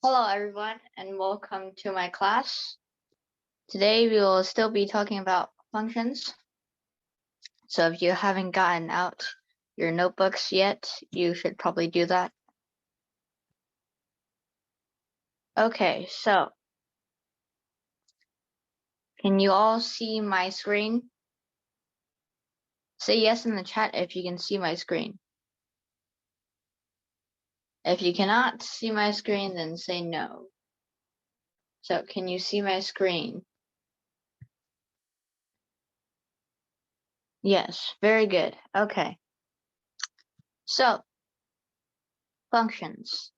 Hello, everyone, and welcome to my class. Today, we will still be talking about functions. So, if you haven't gotten out your notebooks yet, you should probably do that. Okay, so can you all see my screen? Say yes in the chat if you can see my screen. If you cannot see my screen, then say no. So, can you see my screen? Yes, very good. Okay. So, functions.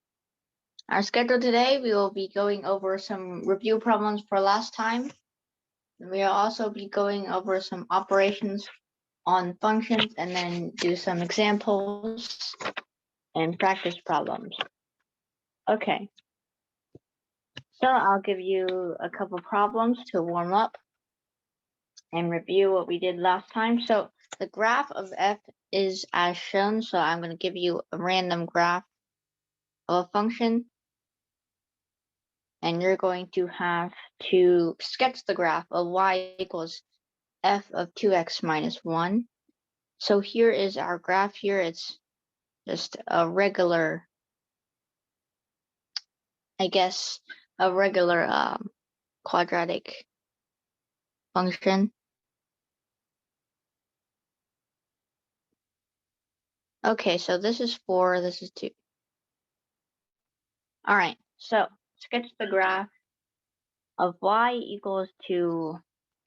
Our schedule today, we will be going over some review problems for last time. We'll also be going over some operations on functions and then do some examples and practice problems. Okay. So I'll give you a couple problems to warm up and review what we did last time. So the graph of f is as shown. So I'm going to give you a random graph of a function. And you're going to have to sketch the graph of y equals f of 2x minus 1. So here is our graph here. It's just a regular, I guess, a regular quadratic function. Okay, so this is 4, this is 2. All right, so sketch the graph of y equals to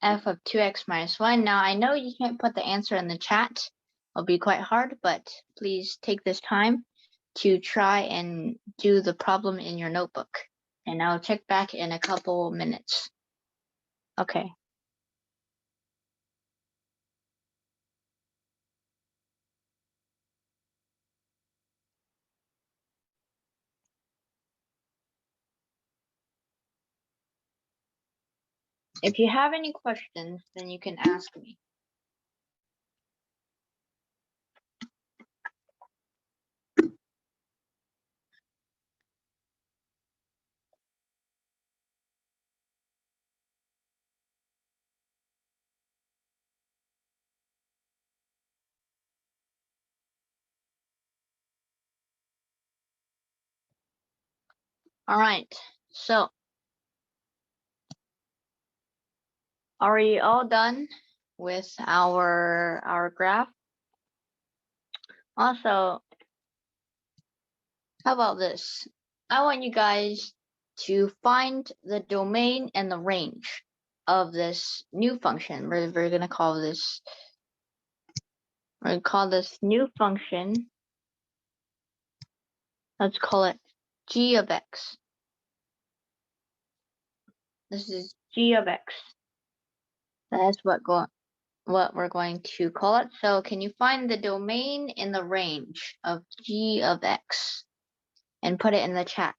f of 2x minus 1. Now, I know you can't put the answer in the chat. It'll be quite hard, but please take this time to try and do the problem in your notebook. And I'll check back in a couple minutes. Okay. If you have any questions, then you can ask me. All right, so are we all done with our graph? Also, how about this? I want you guys to find the domain and the range of this new function. We're gonna call this, new function. Let's call it g of x. This is g of x. That's what we're going to call it. So can you find the domain in the range of g of x and put it in the chat?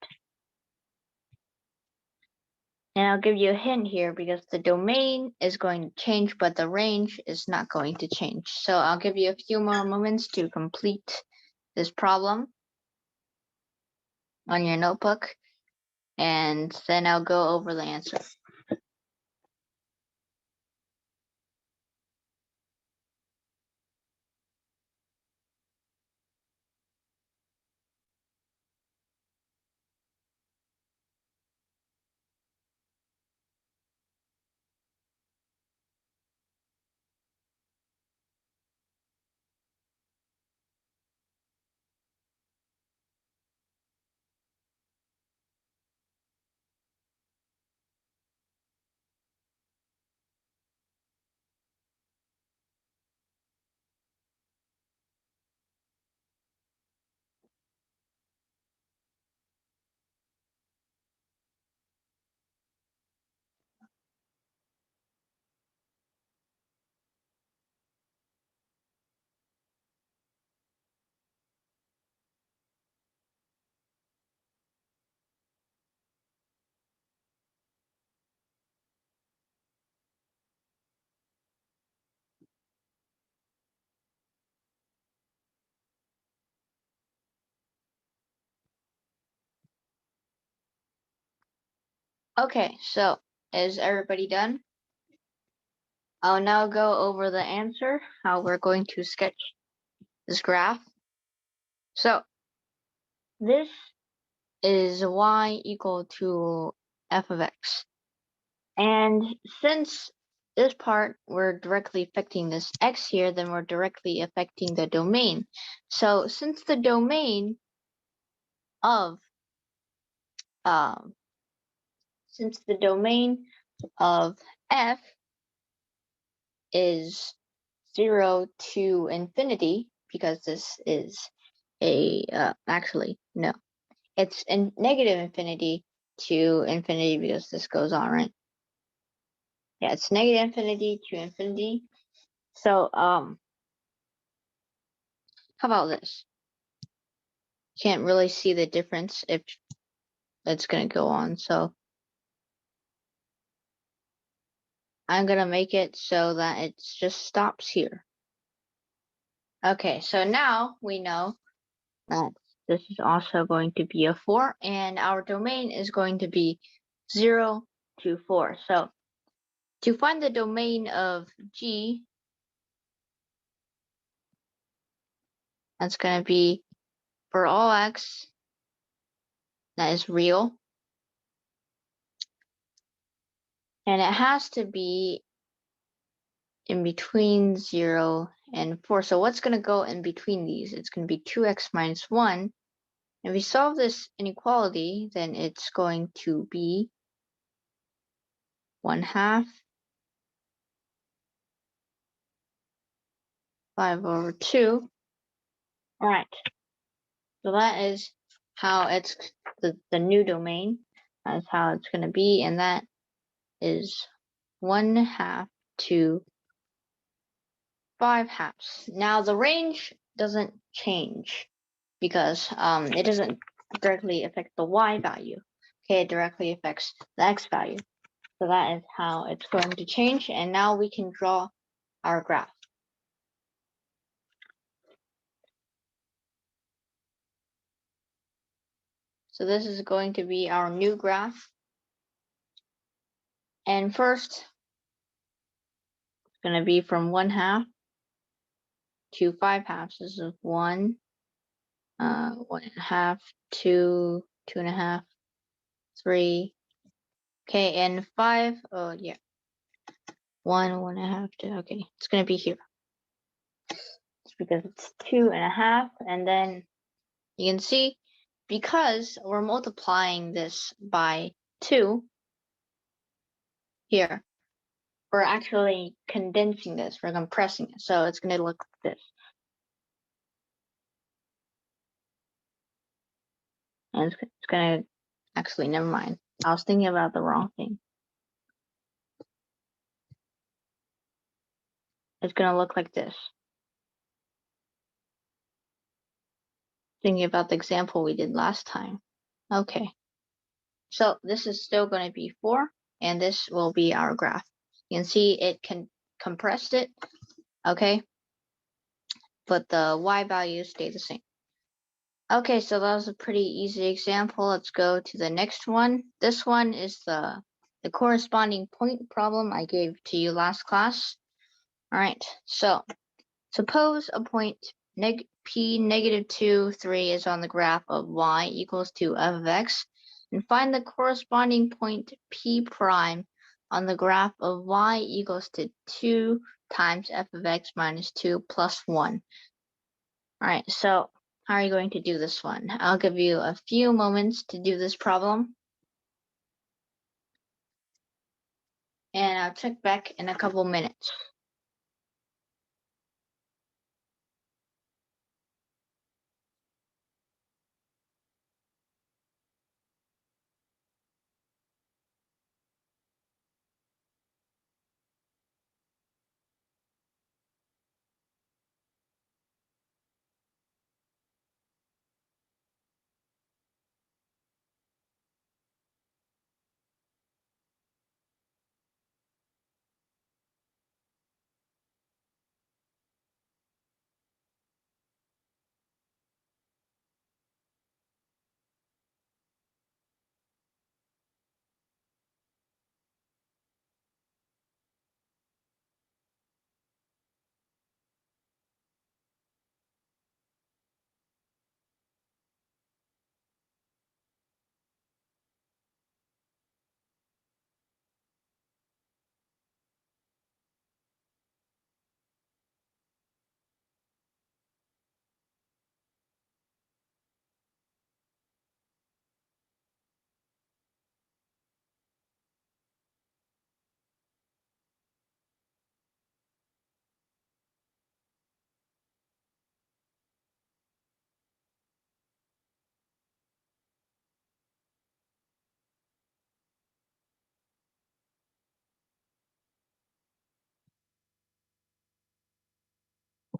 And I'll give you a hint here because the domain is going to change, but the range is not going to change. So I'll give you a few more moments to complete this problem on your notebook, and then I'll go over the answer. Okay, so is everybody done? I'll now go over the answer, how we're going to sketch this graph. So this is y equal to f of x. And since this part, we're directly affecting this x here, then we're directly affecting the domain. So since the domain of um, f is 0 to infinity, because this is a actually no, it's in negative infinity to infinity, because this goes on, right? Yeah, it's negative infinity to infinity. So how about this? Can't really see the difference if it's gonna go on, so I'm gonna make it so that it just stops here. Okay, so now we know that this is also going to be a 4, and our domain is going to be 0 to 4. So to find the domain of G, that's going to be for all x that is real, and it has to be in between 0 and 4. So what's going to go in between these? It's going to be 2x minus 1. If we solve this inequality, then it's going to be 1/2 5/2. All right, so that is how it's the new domain. That's how it's going to be, and that is 1/2 to 5/2. Now the range doesn't change because it doesn't directly affect the y value. Okay, it directly affects the x value. So that is how it's going to change. And now we can draw our graph. So this is going to be our new graph. And first, it's going to be from 1/2 to 5/2. This is 1, 1.5, 2, 2.5, 3. Okay, and 5. Oh yeah, 1, 1.5, 2. Okay, it's going to be here. It's because it's 2.5, and then you can see because we're multiplying this by 2 here, we're actually condensing this, we're compressing it, so it's going to look like this. And it's going to, actually, never mind. I was thinking about the wrong thing. It's going to look like this. Thinking about the example we did last time. Okay. So this is still going to be 4, and this will be our graph. You can see it can compressed it, okay? But the y values stay the same. Okay, so that was a pretty easy example. Let's go to the next one. This one is the corresponding point problem I gave to you last class. All right, so suppose a point p negative 2, 3 is on the graph of y equals to f of x, and find the corresponding point p prime on the graph of y equals to 2 times f of x minus 2 plus 1. All right, so how are you going to do this one? I'll give you a few moments to do this problem, and I'll check back in a couple minutes.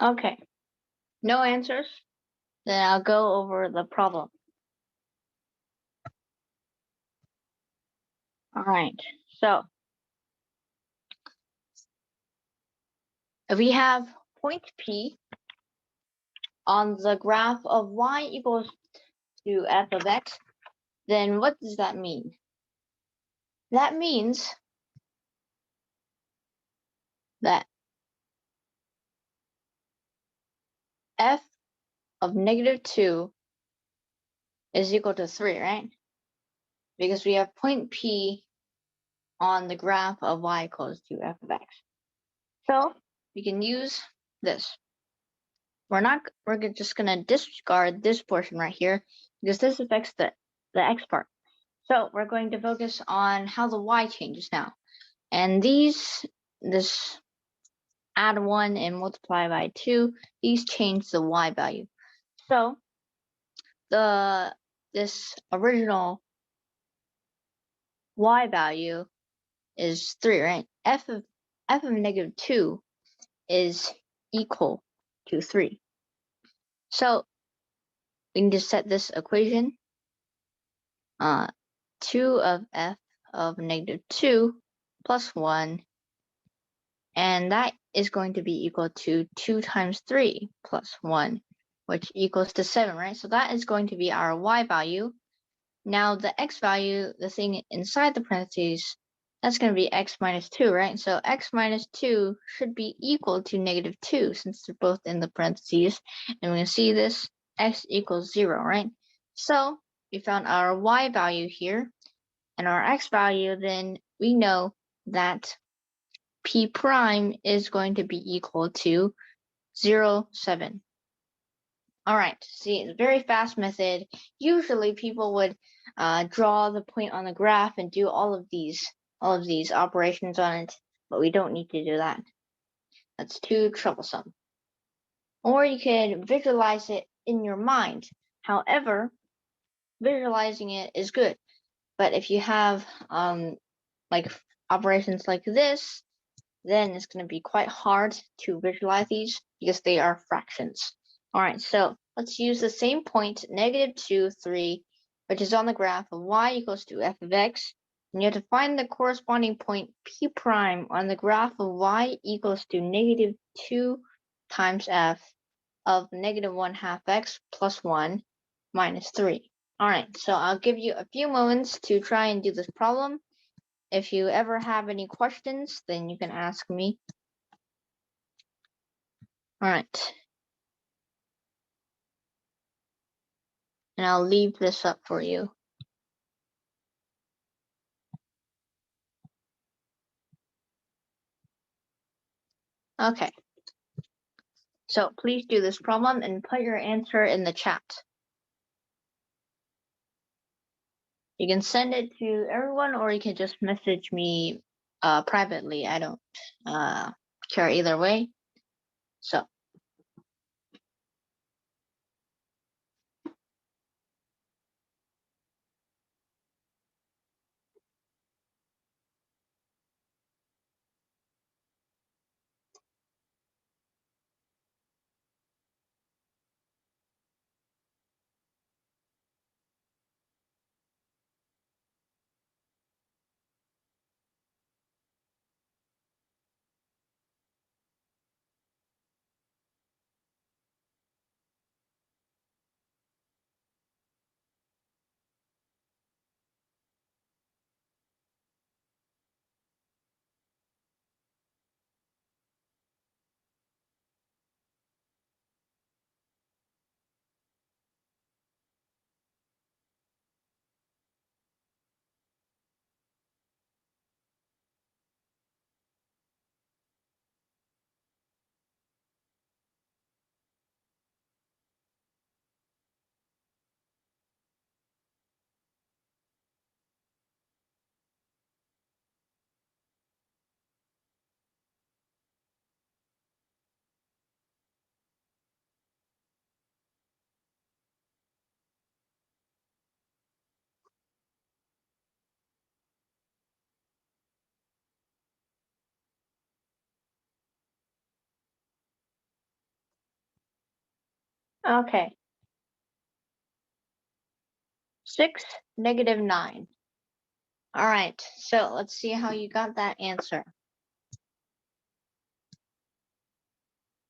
Okay, no answers? Then I'll go over the problem. All right, so if we have point P on the graph of y equals to f of x, then what does that mean? That means that f of -2 is equal to 3, right? Because we have point P on the graph of y equals to f of x. So we can use this. We're just gonna discard this portion right here because this affects the x part. So we're going to focus on how the y changes now. And this add 1 and multiply by 2, these change the y value. So this original y value is 3, right? F of -2 is equal to 3. So we can just set this equation. 2 of f of -2 plus 1, and that is going to be equal to 2 times 3 plus 1, which equals to 7, right? So that is going to be our y value. Now the x value, the thing inside the parentheses, that's going to be x minus 2, right? So x minus 2 should be equal to -2 since they're both in the parentheses. And we can see this, x equals 0, right? So we found our y value here and our x value, then we know that p prime is going to be equal to 0, 7. All right, see, it's a very fast method. Usually people would draw the point on the graph and do all of these operations on it, but we don't need to do that. That's too troublesome. Or you can visualize it in your mind. However, visualizing it is good, but if you have like operations like this, then it's going to be quite hard to visualize these because they are fractions. All right, so let's use the same point, -2, 3, which is on the graph of y equals to f of x. And you have to find the corresponding point p prime on the graph of y equals to -2 times f of -1/2 x plus 1 minus 3. All right, so I'll give you a few moments to try and do this problem. If you ever have any questions, then you can ask me. All right. And I'll leave this up for you. Okay. So please do this problem and put your answer in the chat. You can send it to everyone or you can just message me privately. I don't care either way. So Okay. 6, -9. All right, so let's see how you got that answer.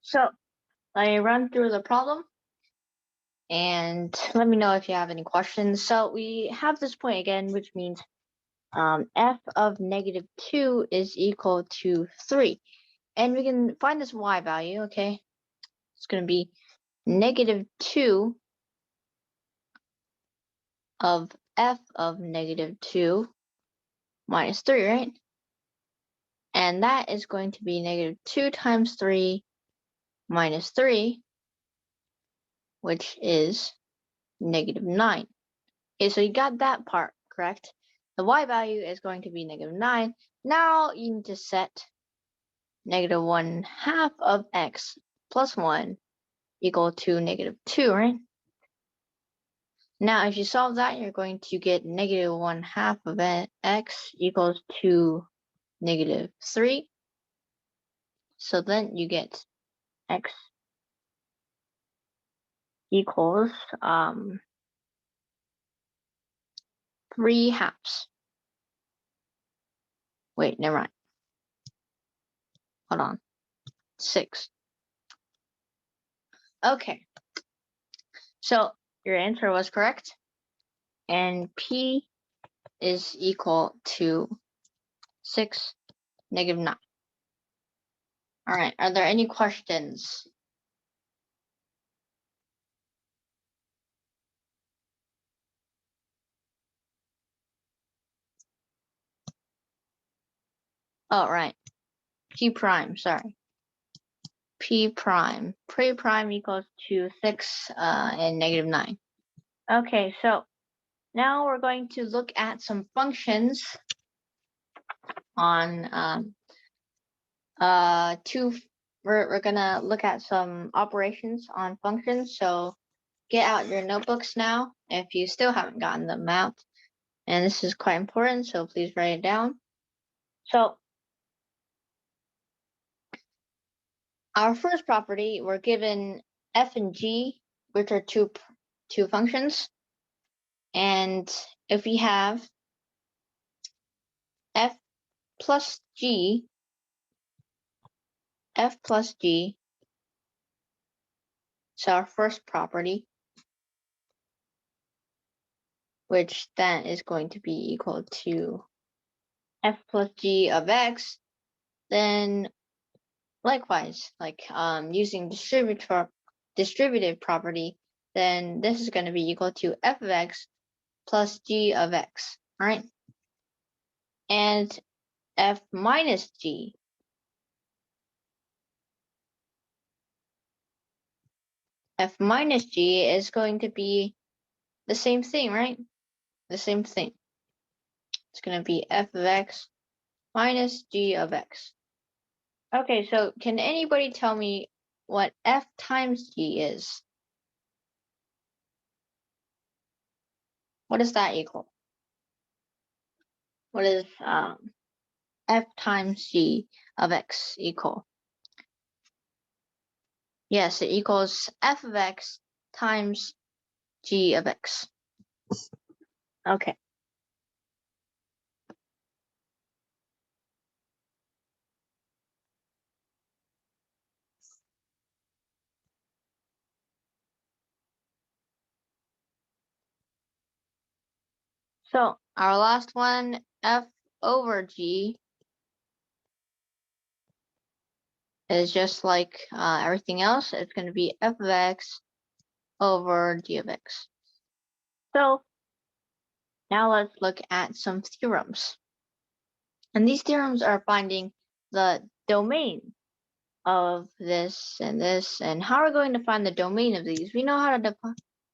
So let me run through the problem and let me know if you have any questions. So we have this point again, which means f of -2 is equal to 3. And we can find this y value, okay? It's going to be -2 of f of -2 minus 3, right? And that is going to be -2 times 3 minus 3, which is -9. Okay, so you got that part correct. The y value is going to be -9. Now you need to set -1/2 of x plus 1 equal to -2, right? Now, if you solve that, you're going to get -1/2 of x equals to -3. So then you get x equals 3/2. Wait, never mind. Hold on. 6. Okay. So your answer was correct. And P is equal to 6, -9. All right. Are there any questions? Oh, right. P prime, sorry. P prime. P prime equals to 6 and -9. Okay, so now we're going to look at some functions on we're gonna look at some operations on functions. So get out your notebooks now if you still haven't gotten them out. And this is quite important, so please write it down. So our first property, we're given f and g, which are two functions. And if we have f plus g, so our first property, which then is going to be equal to f plus g of x, then likewise, like using distributive property, then this is going to be equal to f of x plus g of x, all right? And f minus g, is going to be the same thing, right? The same thing. It's going to be f of x minus g of x. Okay, so can anybody tell me what f times g is? What does that equal? What is f times g of x equal? Yes, it equals f of x times g of x. Okay. So our last one, f over g, is just like everything else. It's going to be f of x over g of x. So now let's look at some theorems. And these theorems are finding the domain of this, and how are we going to find the domain of these? We know how to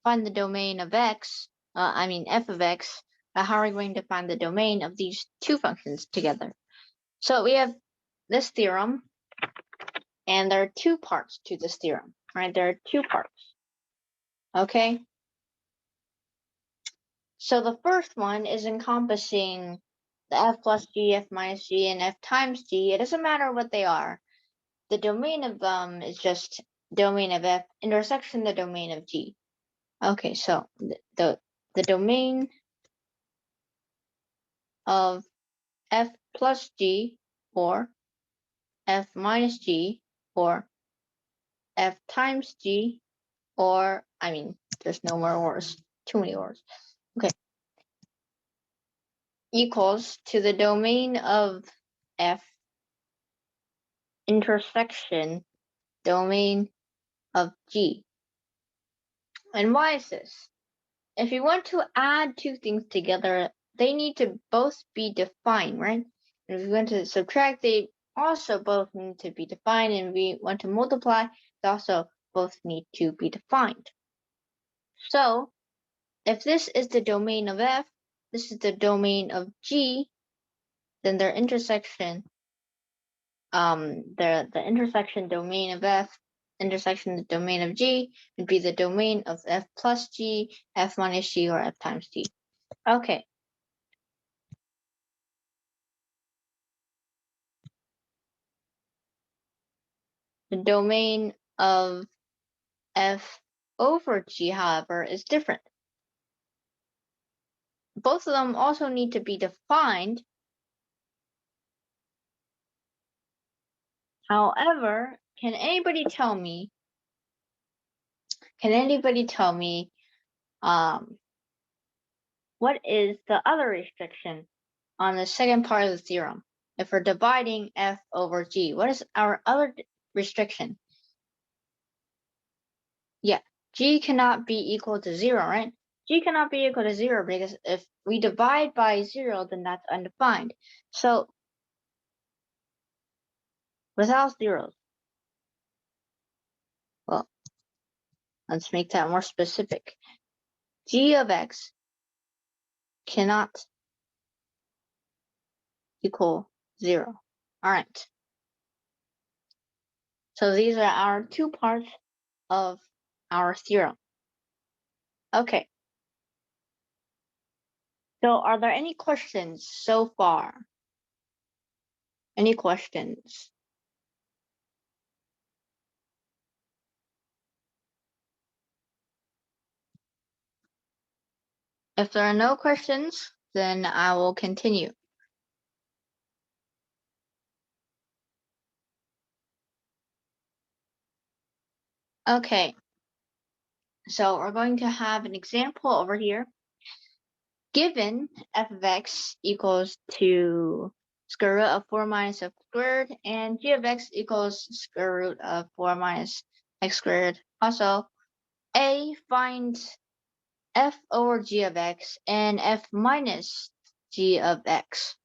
find the domain of x, f of x, but how are we going to find the domain of these two functions together? So we have this theorem, and there are two parts to this theorem, right? There are two parts, okay? So the first one is encompassing the f plus g, f minus g, and f times g. It doesn't matter what they are. The domain of them is just domain of F intersection the domain of G. Okay, so the domain of F plus G or F minus G or F times G, or I mean, there's no more words, too many words. Okay, equals to the domain of F intersection domain of G. And why is this? If you want to add two things together, they need to both be defined, right? And if you want to subtract, they also both need to be defined. And we want to multiply, they also both need to be defined. So if this is the domain of F, this is the domain of G, then their intersection, the intersection domain of F intersection the domain of G would be the domain of F plus G, F minus G, or F times G. Okay. The domain of F over G, however, is different. Both of them also need to be defined. However, can anybody tell me what is the other restriction on the second part of the theorem? If we're dividing F over G, what is our other restriction? Yeah, G cannot be equal to 0, right? G cannot be equal to 0 because if we divide by 0, then that's undefined. So without zeros, well, let's make that more specific. G of X cannot equal 0. All right. So these are our two parts of our theorem. Okay. So are there any questions so far? Any questions? If there are no questions, then I will continue. Okay. So we're going to have an example over here. Given f of x equals to square root of 4 minus x squared, and g of x equals square root of 4 minus x squared. Also, A, find f over g of x and f minus g of x.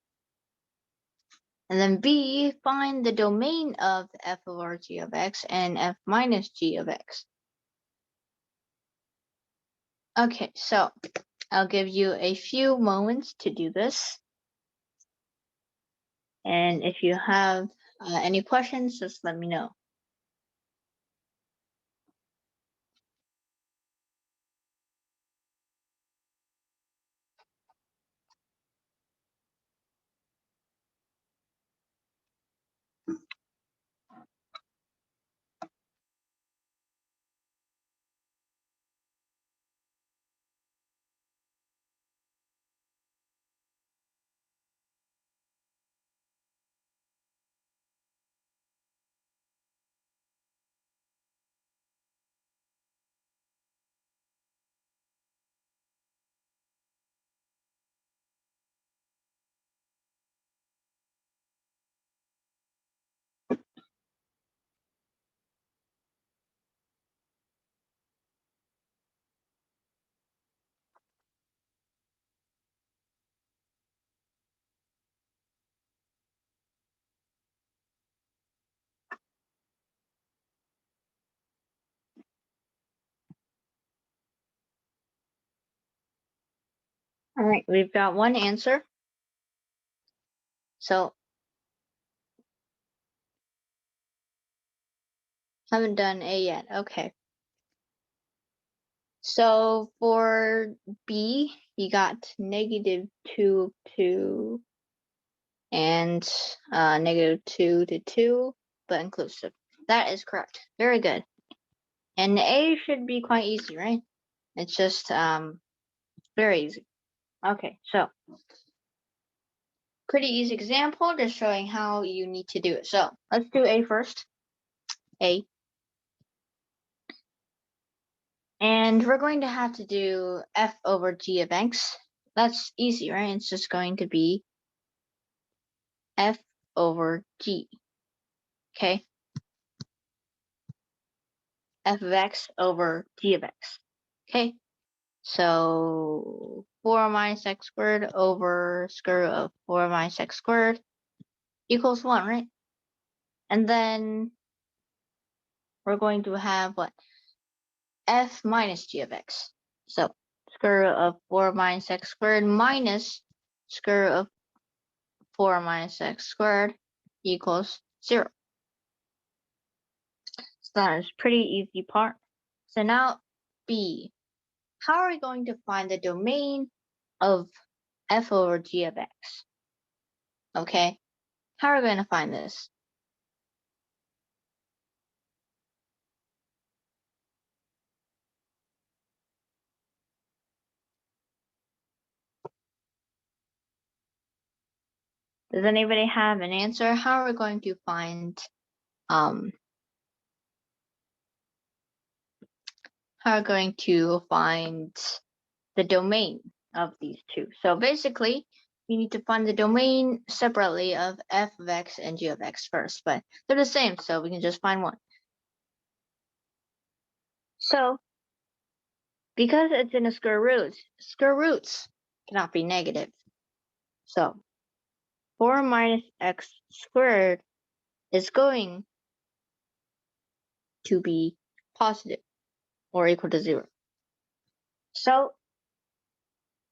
And then B, find the domain of f over g of x and f minus g of x. Okay, so I'll give you a few moments to do this. And if you have any questions, just let me know. All right, we've got one answer. So haven't done A yet. Okay. So for B, you got -2 to and -2 to 2, but inclusive. That is correct. Very good. And A should be quite easy, right? It's just very easy. Okay, so pretty easy example, just showing how you need to do it. So let's do A first. A. And we're going to have to do f over g of x. That's easy, right? It's just going to be f over g. Okay? F of x over g of x. Okay? So 4 minus x squared over square root of 4 minus x squared equals 1, right? And then we're going to have what? F minus g of x. So square root of 4 minus x squared minus square root of 4 minus x squared equals 0. So that is pretty easy part. So now B. How are we going to find the domain of f over g of x? Okay, how are we going to find this? Does anybody have an answer? How are we going to find um how are we going to find the domain of these two? So basically, we need to find the domain separately of f of x and g of x first, but they're the same, so we can just find one. So because it's in a square roots cannot be negative. So 4 minus x squared is going to be positive or equal to 0. So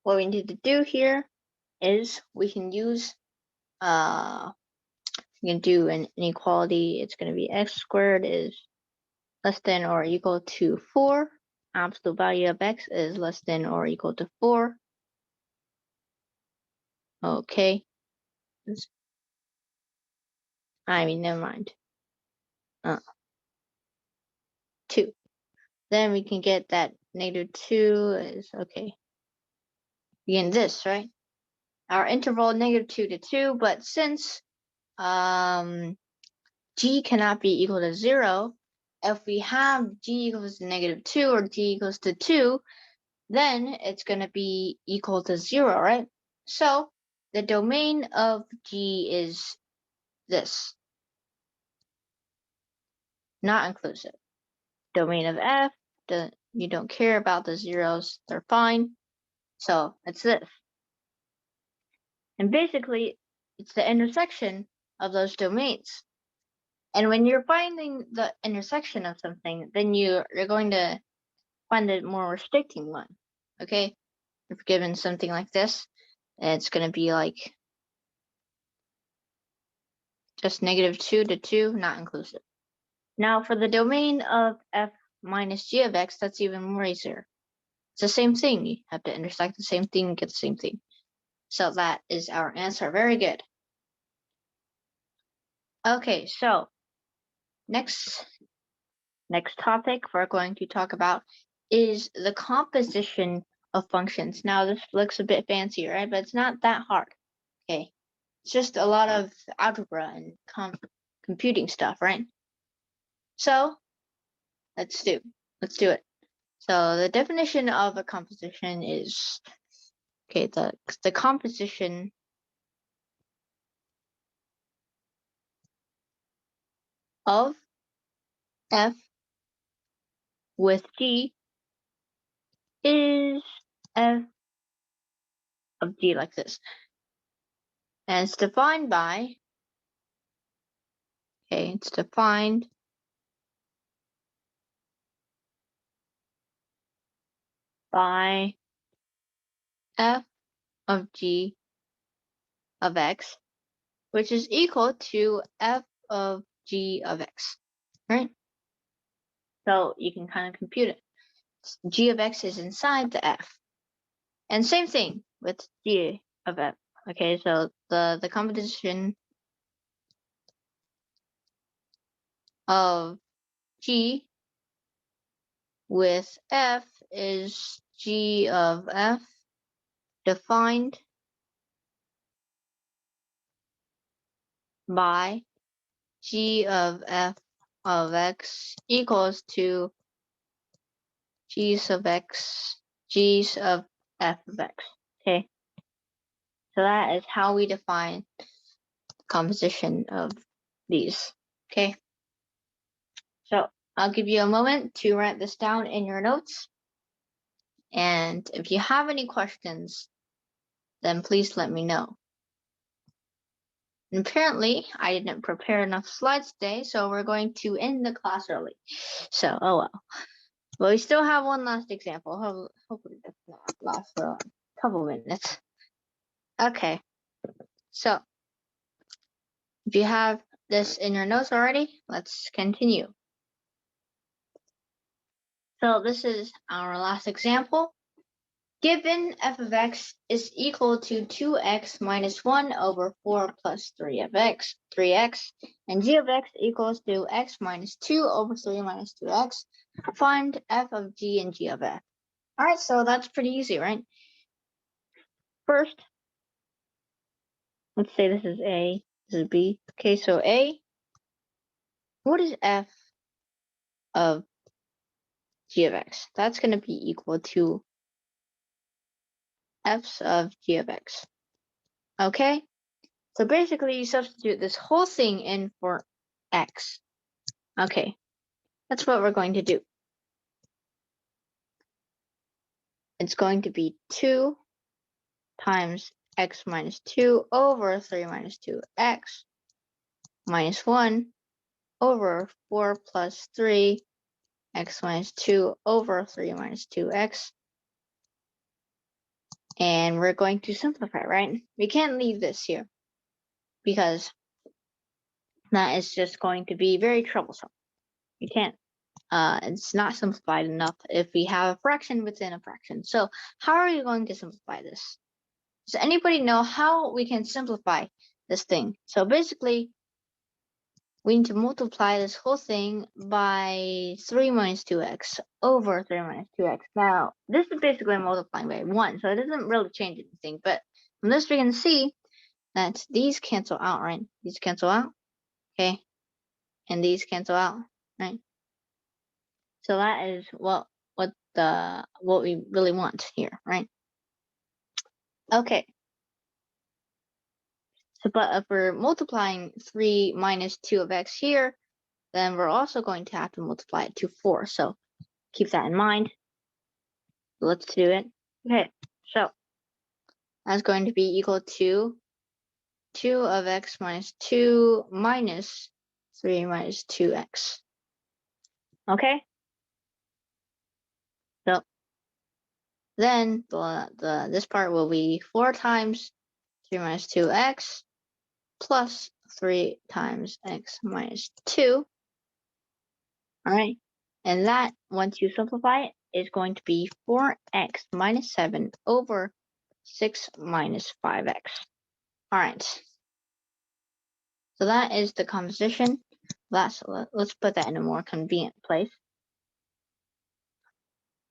what we need to do here is we can use we can do an inequality. It's going to be x squared is less than or equal to 4. Absolute value of x is less than or equal to 4. Okay. Never mind. 2. Then we can get that -2 is okay. Again, this, right? Our interval -2 to 2, but since g cannot be equal to 0, if we have g equals to -2 or g equals to 2, then it's going to be equal to 0, right? So the domain of g is this, not inclusive. Domain of f, you don't care about the zeros, they're fine. So it's this. And basically, it's the intersection of those domains. And when you're finding the intersection of something, then you're going to find a more restricting one. Okay? If given something like this, it's going to be like just -2 to 2, not inclusive. Now for the domain of f minus g of x, that's even more easier. It's the same thing. You have to intersect the same thing and get the same thing. So that is our answer. Very good. Okay, so next topic we're going to talk about is the composition of functions. Now this looks a bit fancy, right? But it's not that hard. Okay, it's just a lot of algebra and computing stuff, right? So let's do it. So the definition of a composition is okay. The composition of f with g is f of g like this, and it's defined by it's defined by f of g of x, which is equal to f of g of x, right? So you can kind of compute it. G of x is inside the f. And same thing with g of f. Okay, so the composition of g with f is g of f defined by g of f of x equals to g's of x, g's of f of x. Okay, so that is how we define the composition of these. Okay, so I'll give you a moment to write this down in your notes. And if you have any questions, then please let me know. And apparently, I didn't prepare enough slides today, so we're going to end the class early. So, oh well. But we still have one last example. Hopefully that's not last for a couple minutes. Okay, so if you have this in your notes already, let's continue. So this is our last example. Given f of x is equal to 2x minus 1 over 4 plus 3 of x, 3x, and g of x equals to x minus 2 over 3 minus 2x, find f of g and g of f. All right, so that's pretty easy, right? First, let's say this is A, this is B. Okay, so A, what is f of g of x? That's going to be equal to f of g of x. Okay, so basically you substitute this whole thing in for x. Okay, that's what we're going to do. It's going to be 2 times x minus 2 over 3 minus 2x minus 1 over 4 plus 3 x minus 2 over 3 minus 2x. And we're going to simplify, right? We can't leave this here because that is just going to be very troublesome. You can't, it's not simplified enough if we have a fraction within a fraction. So how are you going to simplify this? Does anybody know how we can simplify this thing? So basically, we need to multiply this whole thing by 3 minus 2x over 3 minus 2x. Now, this is basically multiplying by 1, so it doesn't really change anything. But from this, we can see that these cancel out, right? These cancel out, okay? And these cancel out, right? So that is what we really want here, right? Okay. So, but if we're multiplying 3 minus 2 of x here, then we're also going to have to multiply it to 4. So keep that in mind. Let's do it. Okay, so that's going to be equal to 2 of x minus 2 minus 3 minus 2x. Okay? So then this part will be 4 times 3 minus 2x plus 3 times x minus 2. All right. And that, once you simplify it, is going to be 4x minus 7 over 6 minus 5x. All right. So that is the composition. Let's put that in a more convenient place.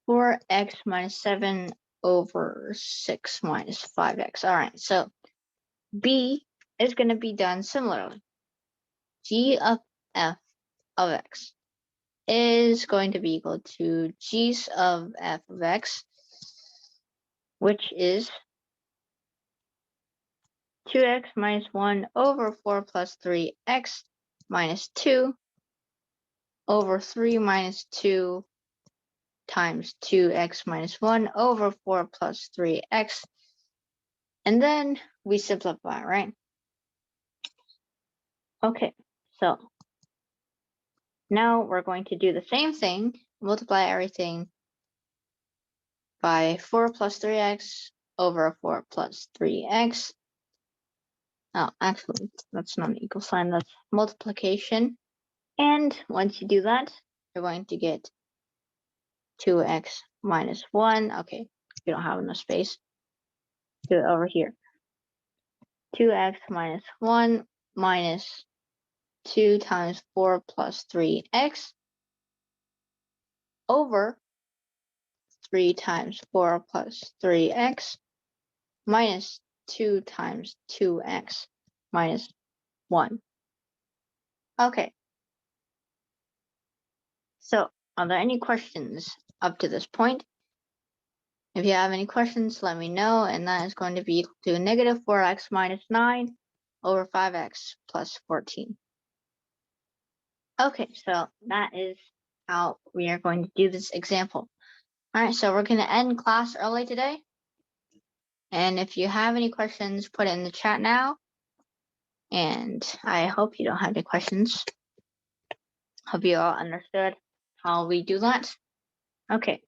4x minus 7 over 6 minus 5x. All right. So B is going to be done similarly. G of f of x is going to be equal to g's of f of x, which is 2x minus 1 over 4 plus 3x minus 2 over 3 minus 2 times 2x minus 1 over 4 plus 3x. And then we simplify, right? Okay, so now we're going to do the same thing, multiply everything by 4 plus 3x over 4 plus 3x. Oh, actually, that's not an equal sign, that's multiplication. And once you do that, you're going to get 2x minus 1. Okay, you don't have enough space. Do it over here. 2x minus 1 minus 2 times 4 plus 3x over 3 times 4 plus 3x minus 2 times 2x minus 1. Okay. So, are there any questions up to this point? If you have any questions, let me know, and that is going to be equal to negative 4x minus 9 over 5x plus 14. Okay, so that is how we are going to do this example. All right, so we're going to end class early today. And if you have any questions, put it in the chat now. And I hope you don't have any questions. Hope you all understood how we do that. Okay.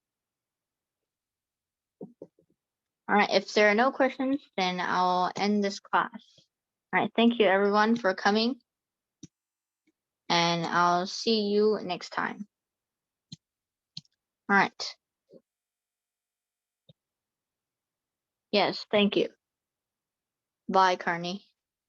All right, if there are no questions, then I'll end this class. All right, thank you everyone for coming. And I'll see you next time. All right. Yes, thank you. Bye, Carney.